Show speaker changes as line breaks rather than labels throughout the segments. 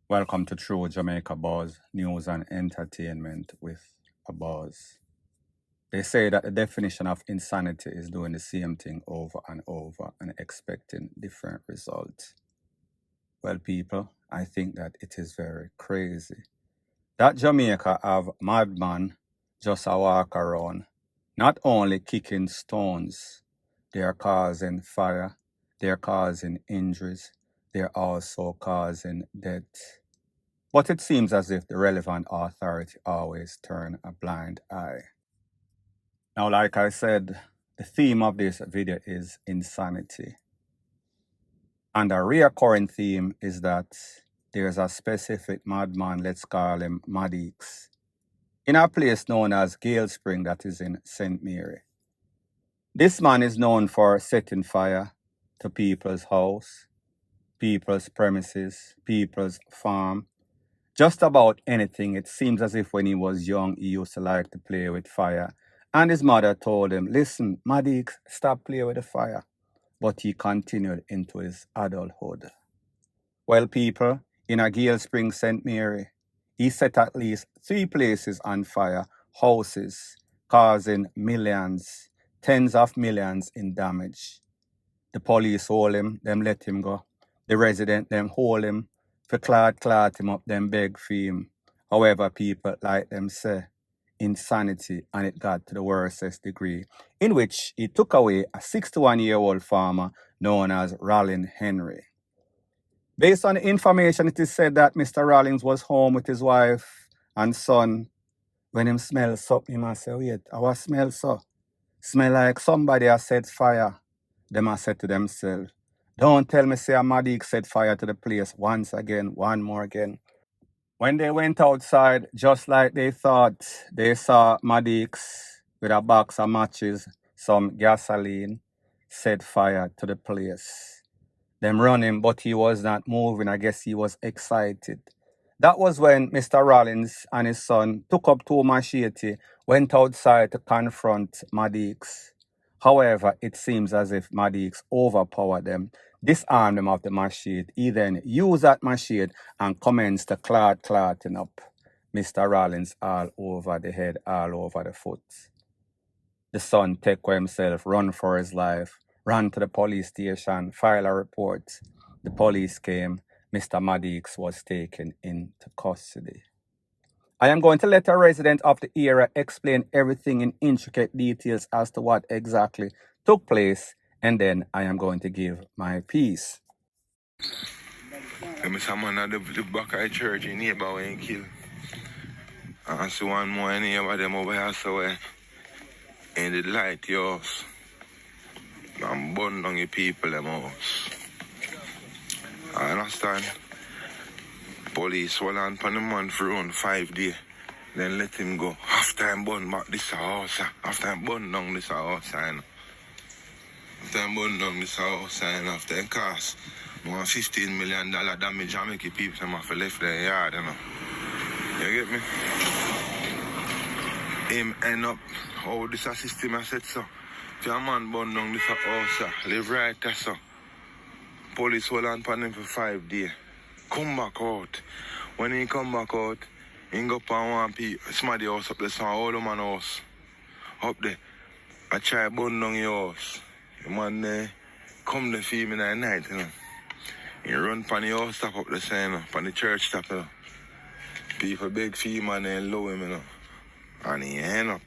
Welcome to True Jamaica Buzz, news and entertainment with a buzz. They say that the definition of insanity is doing the same thing over and over and expecting different results. Well, people, I think that it is very crazy. That Jamaica have madman just a walk around, not only kicking stones, they are causing fire, they are causing injuries, they are also causing death. But it seems as if the relevant authority always turn a blind eye. Now, like I said, the theme of this video is insanity. And a recurring theme is that there's a specific madman, let's call him Madix, in a place known as Gale Spring that is in St. Mary. This man is known for setting fire to people's house, people's premises, people's farm, just about anything. It seems as if when he was young, he used to like to play with fire. And his mother told him, listen, Madix, stop playing with the fire. But he continued into his adulthood. Well, people, in a Gale Spring, St. Mary, he set at least 3 places on fire, houses, causing millions, tens of millions in damage. The police hold him, them let him go. The resident, them hold him, for clot him up, them beg for him. However, people like them say, insanity, and it got to the worstest degree, in which he took away a 61-year-old farmer known as Rollin Henry. Based on the information, it is said that Mr. Rollins was home with his wife and son. When him smell something, he must say, wait, our smell so? Smell like somebody has set fire. Them have said to themselves, don't tell me say a Madix set fire to the place once again, one more again. When they went outside, just like they thought, they saw Madix with a box of matches, some gasoline, set fire to the place. Them run him, but he was not moving. I guess he was excited. That was when Mr. Rollins and his son took up 2 machete, went outside to confront Madix. However, it seems as if Madix overpowered them, disarmed them of the machete. He then used that machete and commenced to clotting up Mr. Rollins all over the head, all over the foot. The son take for himself, run for his life, ran to the police station, file a report. The police came. Mr. Madix was taken into custody. I am going to let a resident of the area explain everything in intricate details as to what exactly took place, and then I am going to give my piece.
I'm someone at the back of the church in neighbor when kill. I see one more neighbor them over here somewhere. In the light yours. I'm burning on the people them house. I understand. Police will on the man for around 5 days. Then let him go. After I'm burn back this house. After I'm burn down this house. After I'm burn down this house. After it cost more $15 million damage, I make the people them have to left their yard. You know. You get me? Him end up how this system I said so. If your man burn down this house, live right there so. Police hold on upon him for 5 days. Come back out. When he come back out, he go up on one people, somebody house up there, so all the man house. Up there. I try burn down your house. The man come to feed me in the night, you know. He run pan the house stop up the sign, you know, pan the church stop, you know. People beg for him and they love him, you know. And he end up.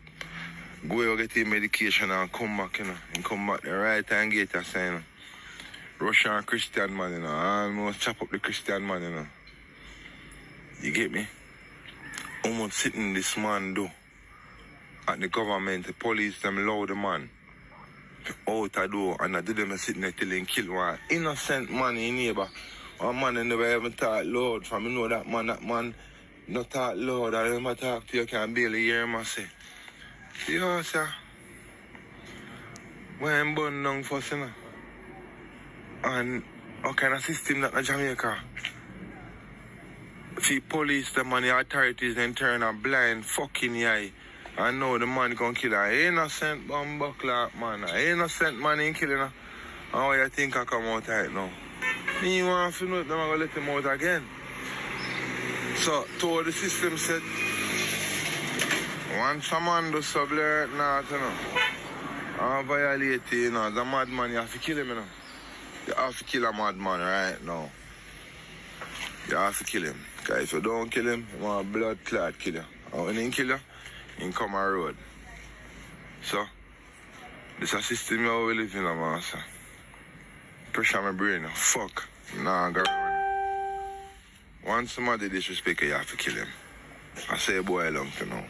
Go out get his medication and come back, you know. And come back the right time gate a sign, you know. Russian Christian man, you know. Almost chop up the Christian man, you know. You get me? How much sitting this man do? At the government, the police, them allow the man out the door and I did them sitting there till he kill one innocent man in neighbor. One man in never even talk loud. From you know that man not talk loud. I never talk to you, can barely hear him say. Yo, sir. When I'm born down first, you know. And what kind of system that in Jamaica? See police, the money authorities then turn a blind fucking eye. I know the man gonna kill an innocent bumbuckler, man. An innocent man in killing her. How you think I come out right now? Me want to know if them gonna let him out again. So, to the system said, once someone does sublet not, you know, and violate, you know, the madman, you have to kill him, you know. You have to kill a madman right now. You have to kill him. Because if you don't kill him, you want a blood clot kill you. And when he kill you, he come on road. So, this is a system you we live in, master. Pressure my brain, fuck. Nah, go around. Once somebody disrespect you, you have to kill him. I say boy long to know.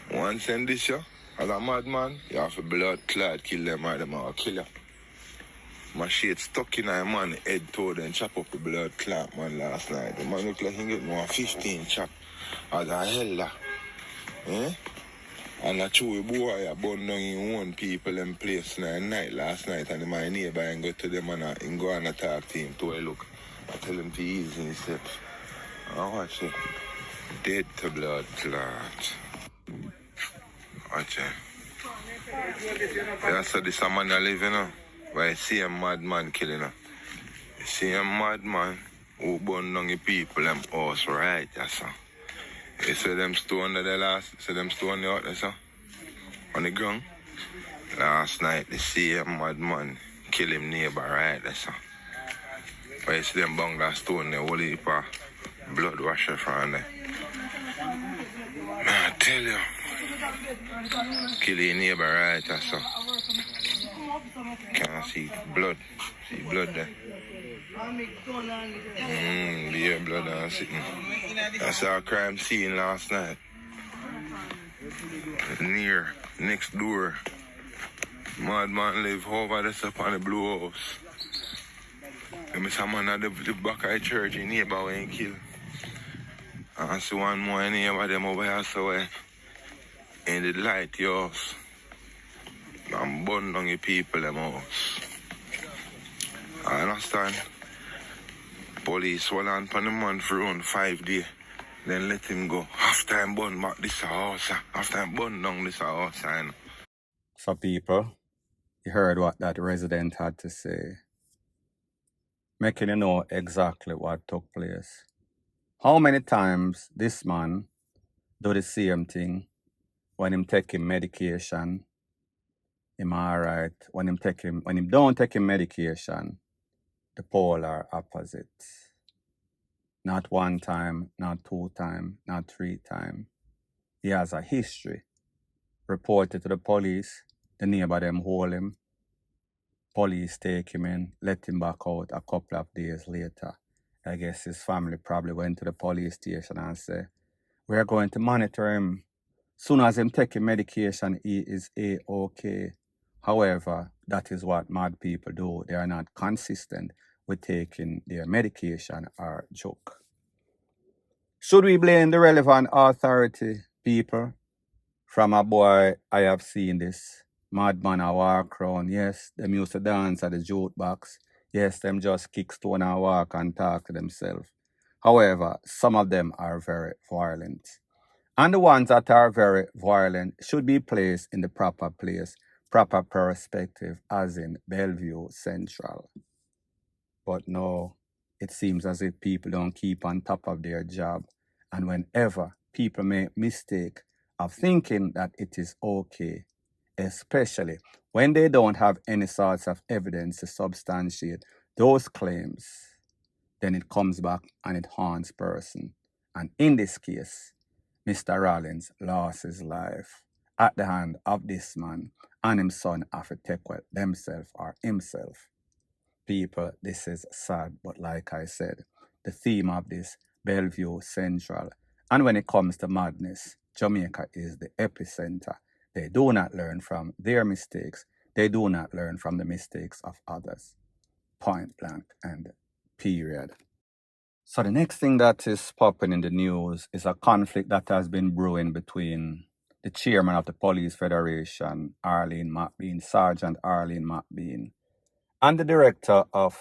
Once in this year, as a madman, you have to blood clot kill them or them will kill you. My shit stuck in a man head to and chop up the blood clot man last night. The man look like he get more 15 chop as a hell. Eh? And I chew boy I burn down in one people in place night last night and my neighbor and go to them and go and talk to him to look. I tell him to ease himself. I watch it. Dead to blood clot. Watch it. Yeah, so this a man I live, you know. Why see a madman killing her. You see a madman who burn down the people them house right, yes, sir. You see them stone that they last, see them stone out there, sir? On the ground. Last night, they see a madman kill him neighbor right there, sir. But you see them bang that stone there, whole heap of blood washer from there. Man, I tell you. Kill your neighbor right there, sir. Can't see blood. See blood there. Yeah, blood and sitting. I saw a crime scene last night. Next door. Madman live over there up on the blue house. And I saw a man at the back of the church in neighbor when he killed. And I see one more neighbor them over here so in the light house. And burn down the people them house. I understand. Police will on the man for around 5 days. Then let him go. After him burn back this house. After him burn down this house.
So people, you heard what that resident had to say. Making you know exactly what took place. How many times this man do the same thing when him taking medication? Him alright. When him don't take him medication, the polar opposite. Not 1 time, not 2 times, not 3 times. He has a history. Reported to the police. The neighbor them hold him. Police take him in, let him back out a couple of days later. I guess his family probably went to the police station and said, we're going to monitor him. Soon as him taking medication, he is A-OK. However, that is what mad people do. They are not consistent with taking their medication or joke. Should we blame the relevant authority, people? From a boy, I have seen this. Madman a walk around. Yes, them used to dance at the jukebox. Yes, them just kick stone and walk and talk to themselves. However, some of them are very violent. And the ones that are very violent should be placed in the proper place, proper perspective, as in Bellevue Central. But no, it seems as if people don't keep on top of their job. And whenever people make mistake of thinking that it is okay, especially when they don't have any sorts of evidence to substantiate those claims, then it comes back and it haunts person. And in this case, Mr. Rollins lost his life at the hand of this man and his son have to take well themselves or himself. People, this is sad, but like I said, the theme of this, Bellevue Central. And when it comes to madness, Jamaica is the epicenter. They do not learn from their mistakes. They do not learn from the mistakes of others. Point blank and period. So the next thing that is popping in the news is a conflict that has been brewing between the chairman of the Police Federation, Sergeant Arlene McBean, and the director of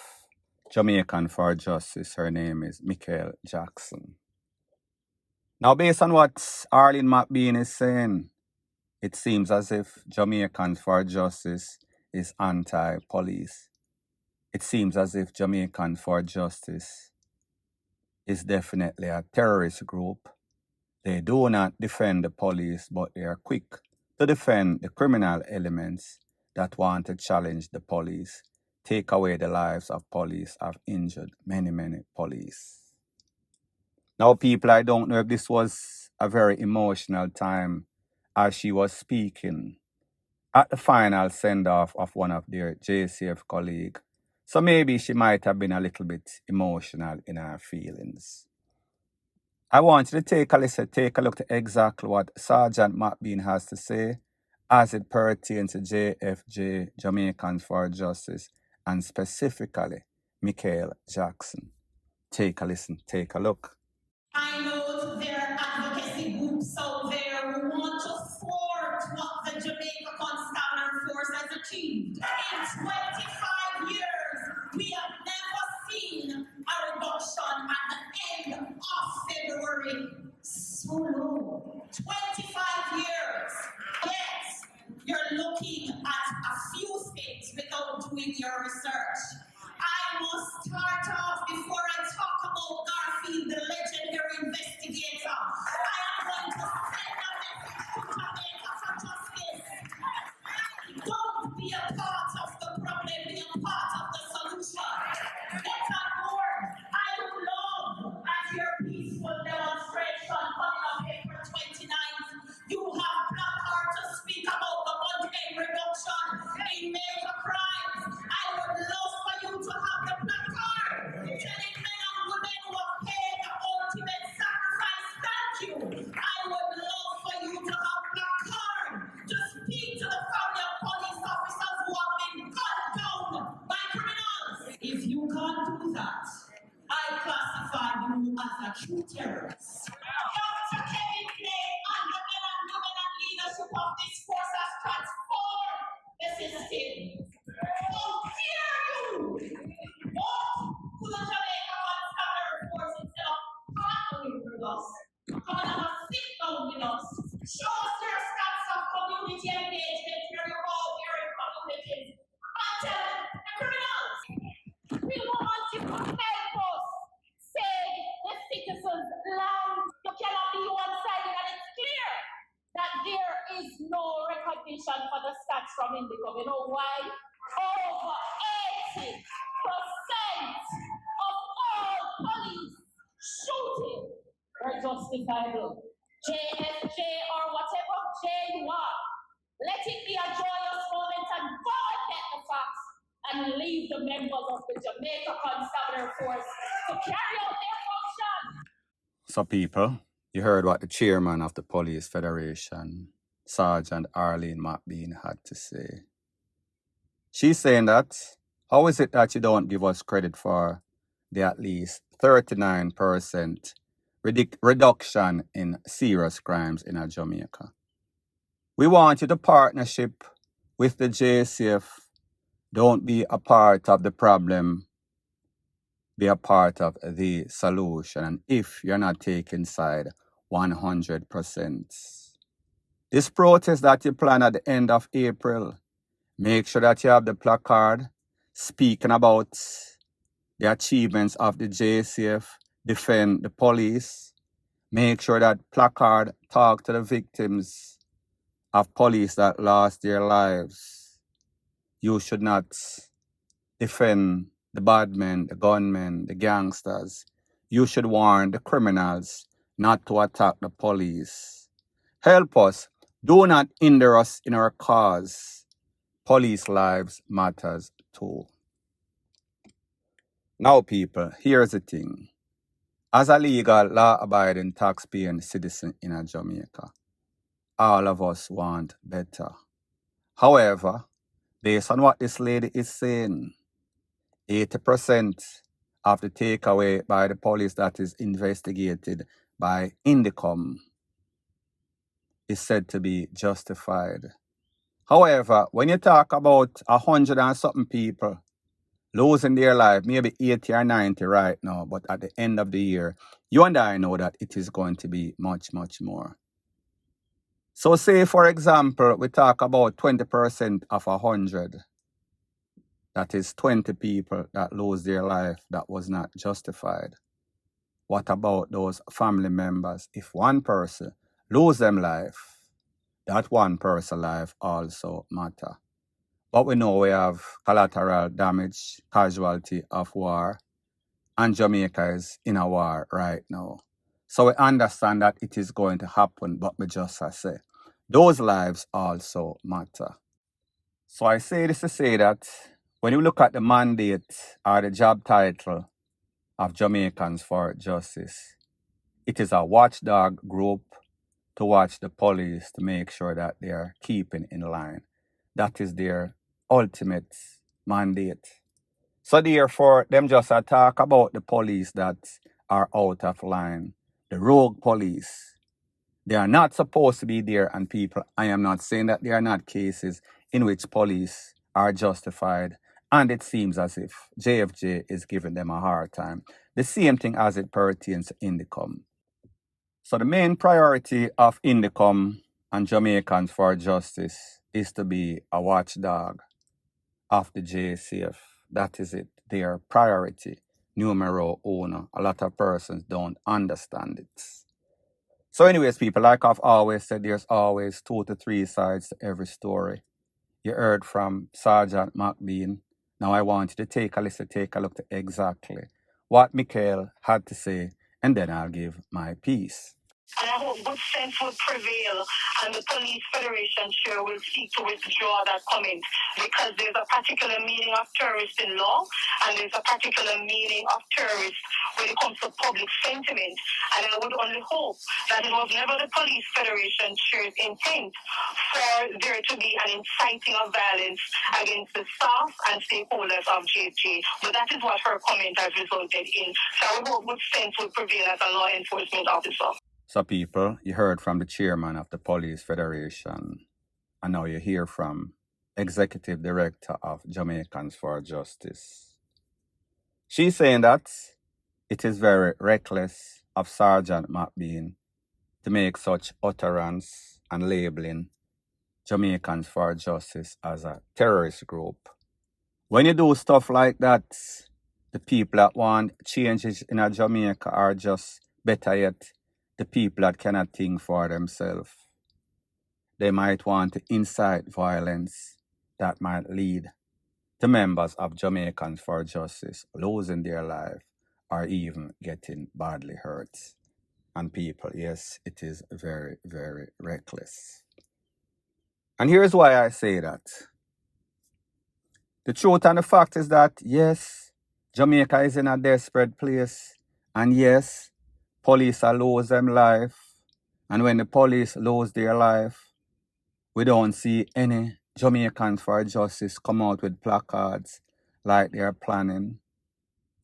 Jamaican for Justice. Her name is Michael Jackson. Now, based on what Arlene McBean is saying, it seems as if Jamaicans for Justice is anti-police. It seems as if Jamaicans for Justice is definitely a terrorist group. They do not defend the police, but they are quick to defend the criminal elements that want to challenge the police, take away the lives of police, have injured many, many police. Now, people, I don't know if this was a very emotional time as she was speaking at the final send-off of one of their JCF colleagues. So maybe she might have been a little bit emotional in her feelings. I want you to take a look at exactly what Sergeant McBean has to say as it pertains to JFJ, Jamaicans for Justice, and specifically Michael Jackson. Take a listen, take a look.
I know there are advocacy groups out there who want to thwart what the Jamaica Constabulary Force has achieved. In 25 years, we have never seen a reduction at the end of February. So low. 25 years. Yes, you're looking at a few states without doing your research. I must start off before I talk about Garfield, the legendary investigator. I am going to send a message to Jamaica for justice. Don't be a part of the problem, be a part of the solution. Get on board. I would love at your peaceful demonstration coming up April 29th. You have placards to speak about the month-end reduction in major crimes. I would love for you to have the placard telling men and women who have paid the ultimate sacrifice, thank you. I would love for you to have placard to speak to the family of police officers who have been gunned down by criminals. If you can't do that, I classify you as a true terrorist. Dr. Kevin Clay and the men and women and leadership of this force has transformed the system. How dare you walk to the Jamaica Constabulary Force instead of partnering with us? Come and have a sit down with us. Show us your stats of community engagement where you're all here in communities. And tell the criminals. We want you to help us save the citizens' land. You cannot be one-sided, and it's clear that there is no recognition for the stats from Indigo. You know why? Over 80% of all police shooting are justifiable. JFJ or whatever J you are, let it be a joyous moment and go and get the facts and leave the members of the Jamaica Constabulary Force to carry out their function.
So people, you heard what the chairman of the Police Federation, Sergeant Arlene McBean, had to say. She's saying that, how is it that you don't give us credit for the at least 39% reduction in serious crimes in Jamaica? We want you to partnership with the JCF. Don't be a part of the problem. Be a part of the solution. And if you're not taking side 100%. This protest that you plan at the end of April, make sure that you have the placard speaking about the achievements of the JCF, defend the police. Make sure that placard talk to the victims of police that lost their lives. You should not defend the bad men, the gunmen, the gangsters. You should warn the criminals not to attack the police. Help us. Do not hinder us in our cause. Police lives matters too. Now, people, here's the thing. As a legal, law-abiding, tax-paying citizen in Jamaica, all of us want better. However, based on what this lady is saying, 80% of the takeaway by the police that is investigated by Indicom is said to be justified. However, when you talk about 100 and something people losing their life, maybe 80 or 90 right now, but at the end of the year, you and I know that it is going to be much, much more. So say, for example, we talk about 20% of 100. That is 20 people that lose their life that was not justified. what about those family members? If one person lose them life, that one person life also matter. But we know we have collateral damage, casualty of war, and Jamaica is in a war right now. So we understand that it is going to happen, but we just say, those lives also matter. So I say this to say that when you look at the mandate or the job title of Jamaicans for Justice, it is a watchdog group to watch the police to make sure that they are keeping in line. That is their ultimate mandate. So therefore, them just talk about the police that are out of line, the rogue police. They are not supposed to be there, and people, I am not saying that there are not cases in which police are justified, and it seems as if JFJ is giving them a hard time. The same thing as it pertains to Indicom. So the main priority of Indicom and Jamaicans for Justice is to be a watchdog of the JCF. That is it, their priority, numero uno. A lot of persons don't understand it. So anyways, people, like I've always said, there's always 2 to 3 sides to every story. You heard from Sergeant McBean. Now I want you to take a listen, take a look to exactly what Michael had to say, and then I'll give my piece.
And I hope good sense will prevail and the Police Federation sure will seek to withdraw that comment, because there's a particular meaning of terrorist in law and there's a particular meaning of terrorist when it comes to public sentiment. And I would only hope that it was never the Police Federation chair's intent for there to be an inciting of violence against the staff and stakeholders of JFJ. But that is what her comment has resulted in. So I would hope good sense will prevail as a law enforcement officer.
So people, you heard from the chairman of the Police Federation, and now you hear from Executive Director of Jamaicans for Justice. She's saying that it is very reckless of Sergeant McBean to make such utterance and labeling Jamaicans for Justice as a terrorist group. When you do stuff like that, the people that want changes in a Jamaica are just, better yet, the people that cannot think for themselves. They might want to incite violence that might lead to members of Jamaicans for Justice losing their life or even getting badly hurt. And people, yes, it is very, very reckless. And here's why I say that. The truth and the fact is that, yes, Jamaica is in a desperate place. And yes, police are lose them life. And when the police lose their life, we don't see any Jamaicans for Justice come out with placards like they're planning.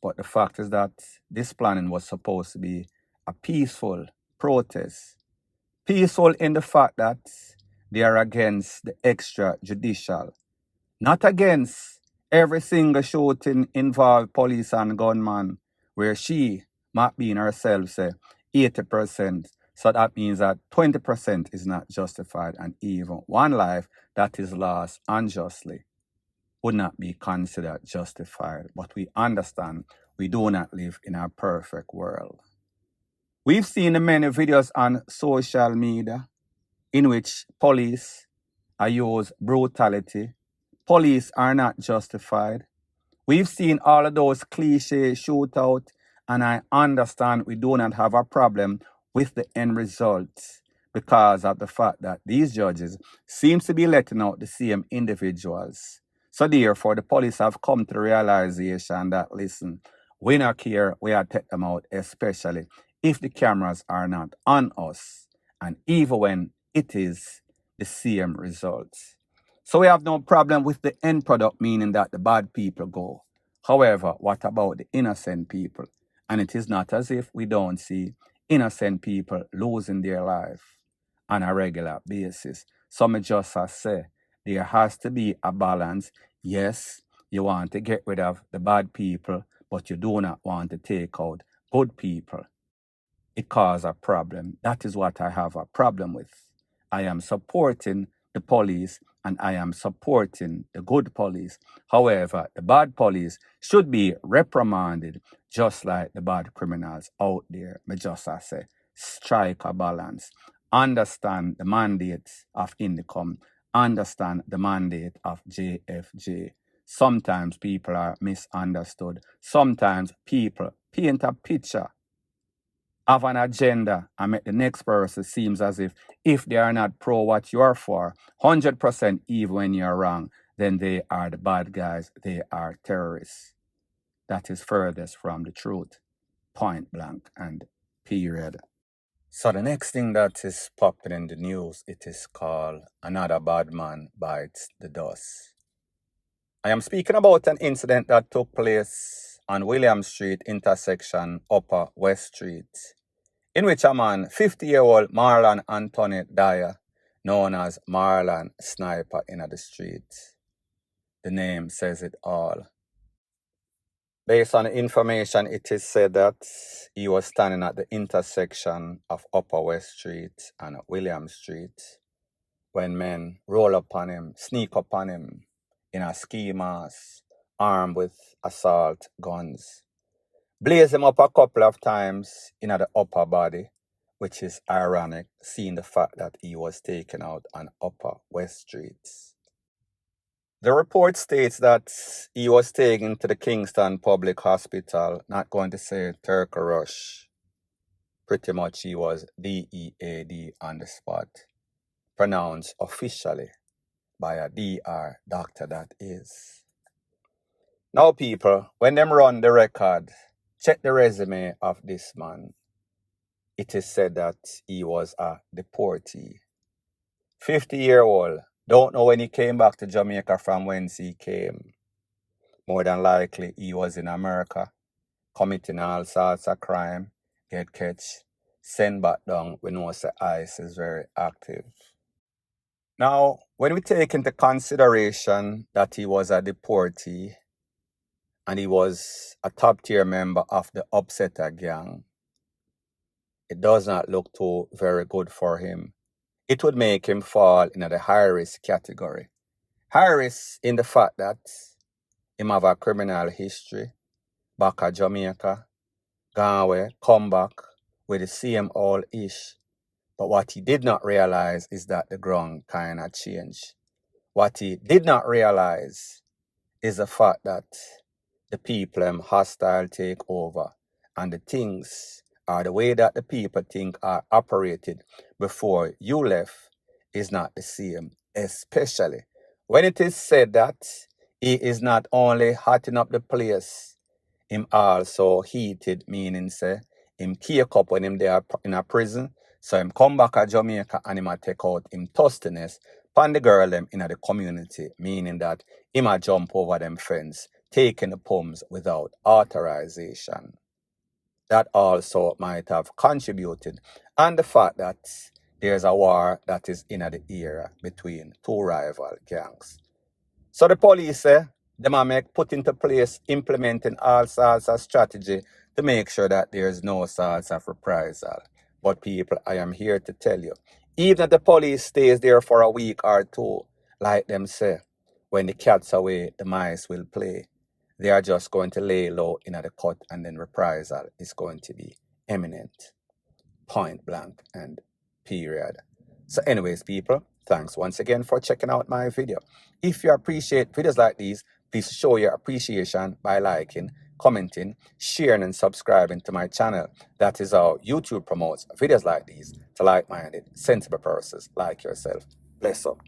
But the fact is that this planning was supposed to be a peaceful protest. Peaceful in the fact that they are against the extrajudicial. Not against every single shooting involved police and gunman, where she, McBean herself, say 80%. So that means that 20% is not justified, and even one life that is lost unjustly would not be considered justified. But we understand we do not live in a perfect world. We've seen many videos on social media in which police are use brutality. Police are not justified. We've seen all of those cliche shootout, and I understand we do not have a problem with the end results because of the fact that these judges seem to be letting out the same individuals. So therefore, the police have come to the realization that, listen, we not care, we are take them out, especially if the cameras are not on us, and even when it is the same results. So we have no problem with the end product, meaning that the bad people go. However, what about the innocent people? And it is not as if we don't see innocent people losing their life on a regular basis. Some just say there has to be a balance. Yes, you want to get rid of the bad people, but you do not want to take out good people. It causes a problem. That is what I have a problem with. I am supporting the police and I am supporting the good police. However, the bad police should be reprimanded just like the bad criminals out there. Me just say, strike a balance. Understand the mandate of Indicom. Understand the mandate of JFJ. Sometimes people are misunderstood. Sometimes people paint a picture, have an agenda, and make the next person seems as if they are not pro what you're for, 100% even when you're wrong, then they are the bad guys, they are terrorists. That is furthest from the truth. Point blank and period. So the next thing that is popping in the news, it is called Another Bad Man Bites the Dust. I am speaking about an incident that took place on William Street intersection, Upper West Street, in which a man, 50-year-old Marlon Anthony Dyer, known as Marlon Sniper in the street. The name says it all. Based on the information, it is said that he was standing at the intersection of Upper West Street and William Street when men roll upon him, sneak upon him in a ski mask, armed with assault guns. Blaze him up a couple of times in the upper body, which is ironic, seeing the fact that he was taken out on Upper West Street. The report states that he was taken to the Kingston Public Hospital, not going to say Turkey Rush. Pretty much he was DEAD on the spot, pronounced officially by a DR doctor that is. Now people, when them run the record, check the resume of this man. It is said that he was a deportee. 50-year-old, don't know when he came back to Jamaica from whence he came. More than likely he was in America, committing all sorts of crime, get catch, send back down. We know the ICE is very active. Now, when we take into consideration that he was a deportee and he was a top-tier member of the Upsetter gang, it does not look too very good for him. It would make him fall into the high-risk category. High-risk in the fact that him have a criminal history, back at Jamaica, gone away, come back with the same old ish. But what he did not realize is that the ground kind of changed. What he did not realize is the fact that the people hostile take over and the things or the way that the people think are operated before you left is not the same, especially when it is said that he is not only hotting up the place, him also heated, meaning say him cake up when him there in a prison, so him come back to Jamaica and him a take out him tostiness pan the girl them in the community, meaning that him a jump over them fence, taking the pums without authorization. That also might have contributed, and the fact that there's a war that is in the era between two rival gangs. So the police say them put into place implementing all sorts of strategy to make sure that there's no sorts of reprisal. But people, I am here to tell you, even if the police stays there for a week or two, like them say, when the cat's away, the mice will play. They are just going to lay low in the cut, and then reprisal is going to be imminent. Point blank and period. So anyways, people, thanks once again for checking out my video. If you appreciate videos like these, please show your appreciation by liking, commenting, sharing, and subscribing to my channel. That is how YouTube promotes videos like these to like-minded, sensible persons like yourself. Bless up.